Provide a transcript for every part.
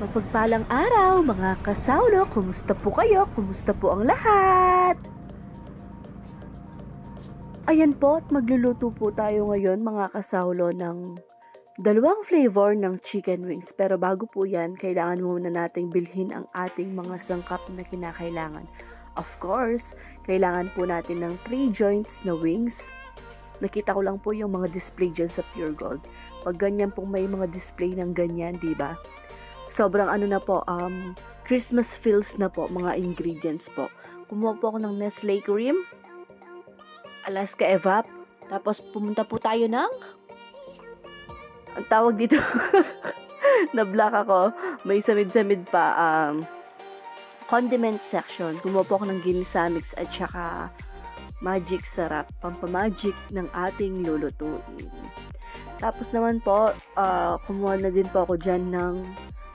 Mapagpalang araw mga kasawlo, kumusta po kayo? Kumusta po ang lahat? Ayan po at magluluto po tayo ngayon mga kasawlo ng dalawang flavor ng chicken wings. Pero bago po yan, kailangan muna nating bilhin ang ating mga sangkap na kinakailangan. Of course, kailangan po natin ng 3 joints na wings. Nakita ko lang po yung mga display dyan sa Pure Gold. Pag ganyan po may mga display ng ganyan, diba? Sobrang ano na po, Christmas feels na po, mga ingredients po. Kumuha po ako ng Nestle cream, Alaska Evap, tapos pumunta po tayo ng, ang tawag dito, na-black ako, may samid-samid pa, condiment section. Kumuha po ako ng ginisa mix at saka magic sarap, pampamagic ng ating lulutuin. Tapos naman po, kumuha na din po ako dyan ng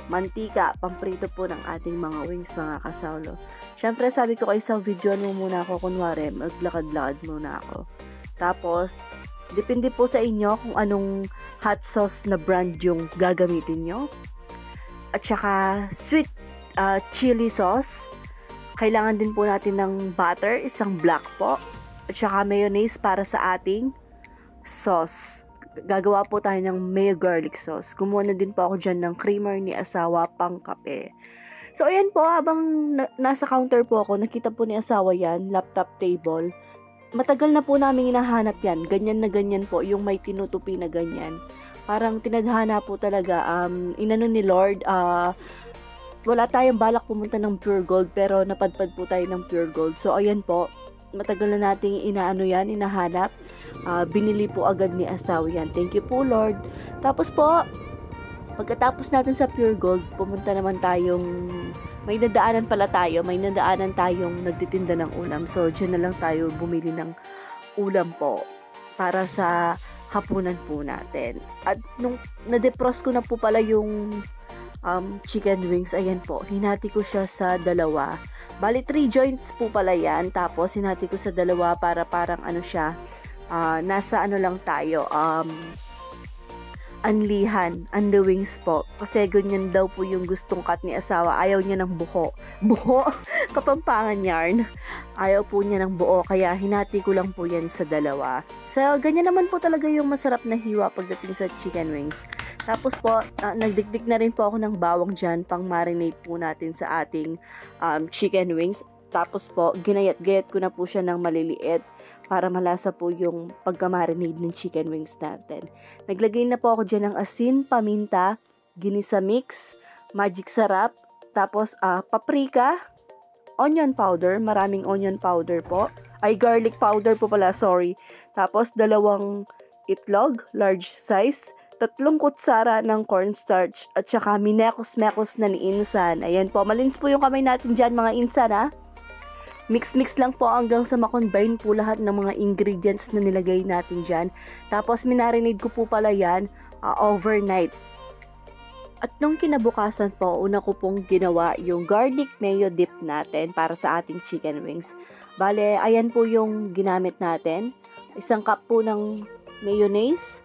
mantika, pamprito po ng ating mga wings mga kasawlo. Siyempre sabi ko kayo sa video mo muna ako, kunwari maglakad-lakad muna ako. Tapos, depende po sa inyo kung anong hot sauce na brand yung gagamitin nyo. At saka, sweet chili sauce. Kailangan din po natin ng butter, isang black po. At saka mayonnaise para sa ating sauce. Gagawa po tayo ng mayo garlic sauce. Kumuha na din po ako dyan ng creamer ni asawa pang kape. So, ayan po, habang nasa counter po ako, nakita po ni asawa yan, laptop table. Matagal na po namin hinahanap yan. Ganyan na ganyan po, yung may tinutupi na ganyan. Parang tinadhana po talaga, inano ni Lord, wala tayong balak pumunta ng Pure Gold, pero napadpad po tayo ng Pure Gold. So, ayan po, matagal na nating inaano yan, inahanap. Binili po agad ni asawa yan. Thank you po, Lord. Tapos po, pagkatapos natin sa Pure Gold, pumunta naman tayong, may nadaanan tayong nagtitinda ng ulam. So, dyan na lang tayo bumili ng ulam po para sa hapunan po natin. At nung na-defrost ko na po pala yung chicken wings, ayan po, hinati ko siya sa dalawa. Bali, 3 joints po pala yan. Tapos, hinati ko sa dalawa para parang ano siya, nasa ano lang tayo, anlihan, on the wings po. Kasi ganyan daw po yung gustong cut ni asawa. Ayaw niya ng buho. Buho? Kapampangan yarn. Ayaw po niya ng buo. Kaya hinati ko lang po yan sa dalawa. So, ganyan naman po talaga yung masarap na hiwa pagdating sa chicken wings. Tapos po, nagdikdik na rin po ako ng bawang dyan pang marinate po natin sa ating chicken wings. Tapos po, ginayat-gayat ko na po siya ng maliliit para malasa po yung pagka-marinade ng chicken wings natin. Naglagay na po ako dyan ng asin, paminta, ginisa mix, magic sarap, tapos paprika, onion powder, maraming onion powder po. Ay, garlic powder po pala, sorry. Tapos 2 itlog, large size, 3 kutsara ng cornstarch, at saka minekos-mekos na ni Insan. Ayan po, malinis po yung kamay natin dyan mga Insan ha. Mix-mix lang po hanggang sa makombine po lahat ng mga ingredients na nilagay natin dyan. Tapos minarinade ko po pala yan overnight. At nung kinabukasan po, una ko pong ginawa yung garlic mayo dip natin para sa ating chicken wings. Bale, ayan po yung ginamit natin. 1 cup po ng mayonnaise.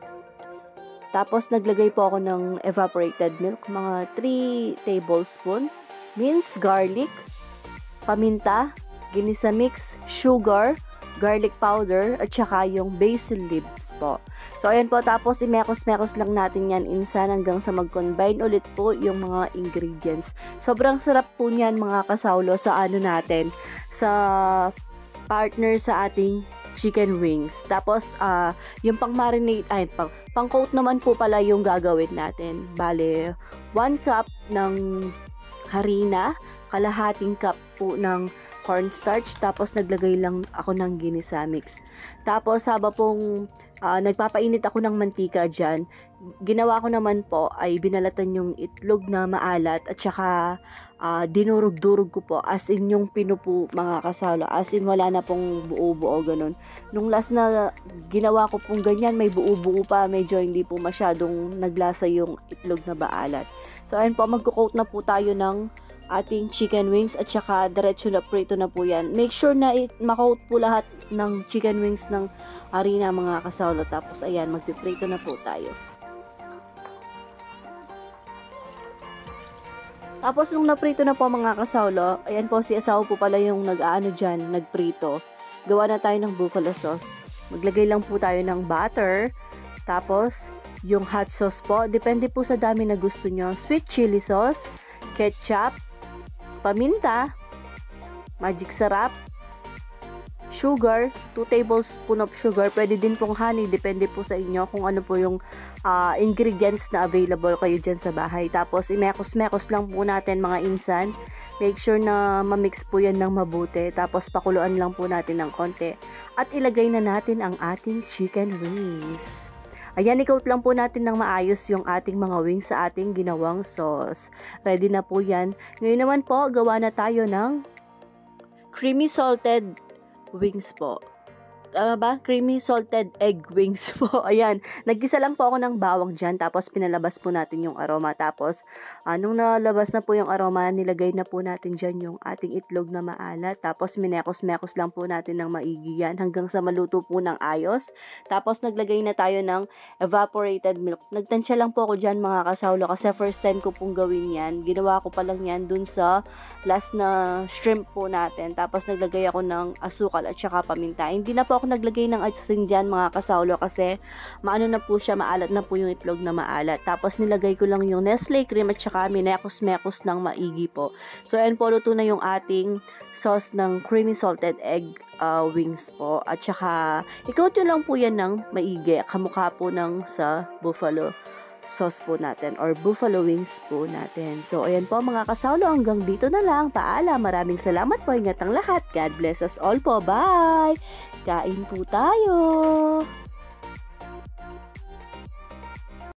Tapos naglagay po ako ng evaporated milk, mga 3 tablespoon. Minced garlic, paminta, ginisa mix, sugar, garlic powder, at saka yung basil leaves po. So, ayan po. Tapos, imekos-mekos lang natin yan Insan hanggang sa mag-combine ulit po yung mga ingredients. Sobrang sarap po niyan mga kasawlo sa ano natin, sa partner sa ating chicken wings. Tapos, yung pang-marinate, pang-coat naman po pala yung gagawin natin. Bale, 1 cup ng harina, kalahating cup po ng cornstarch, tapos naglagay lang ako ng ginisa mix. Tapos haba pong nagpapainit ako ng mantika dyan, ginawa ko naman po ay binalatan yung itlog na maalat at saka dinurog-durog ko po, as in yung pinupo mga kasalo, as in wala na pong buo-buo ganun. Nung last na ginawa ko pong ganyan, may buo-buo pa, medyo hindi po masyadong naglasa yung itlog na maalat. So ayun po, magko-coat na po tayo ng ating chicken wings at saka diretso na prito na po yan. Make sure na makaut po lahat ng chicken wings ng harina mga kasawlo. Tapos ayan, magpiprito na po tayo. Tapos nung naprito na po mga kasawlo, ayan po si asawa po pala yung nag-aano dyan, nagprito. Gawa na tayo ng buffalo sauce. Maglagay lang po tayo ng butter. Tapos, yung hot sauce po, depende po sa dami na gusto nyo. Sweet chili sauce, ketchup, paminta, magic sarap, sugar, 2 tablespoon of sugar. Pwede din pong honey, depende po sa inyo kung ano po yung ingredients na available kayo dyan sa bahay. Tapos, imekos-mekos lang po natin mga insan. Make sure na mamix po yan ng mabuti. Tapos, pakuluan lang po natin ng konti. At ilagay na natin ang ating chicken wings. Ayan, i-coat lang po natin ng maayos yung ating mga wings sa ating ginawang sauce. Ready na po yan. Ngayon naman po, gawa na tayo ng creamy salted wings po. Tama ba? Creamy salted egg wings po. Ayan. Nagkisa lang po ako ng bawang dyan. Tapos, pinalabas po natin yung aroma. Tapos, nung nalabas na po yung aroma, nilagay na po natin dyan yung ating itlog na maalat. Tapos, minekos-mekos lang po natin ng maigi yan hanggang sa maluto po ng ayos. Tapos, naglagay na tayo ng evaporated milk. Nagtansya lang po ako dyan mga kasawlo kasi first time ko pong gawin yan. Ginawa ko pa lang yan dun sa last na shrimp po natin. Tapos, naglagay ako ng asukal at saka paminta. Hindi na po ako naglagay ng asin dyan mga kasawlo kasi maano na po siya, maalat na po yung itlog na maalat. Tapos nilagay ko lang yung Nestle cream at saka minekos-mekos ng maigi po. So ayan po, luto na yung ating sauce ng creamy salted egg wings po. At saka i-coat yun lang po yan ng maigi, kamukha po ng sa buffalo sauce po natin or buffalo wings po natin. So, ayan po mga kasawlo, hanggang dito na lang. Paalam, maraming salamat po. Ingat ang lahat. God bless us all po. Bye! Kain po tayo!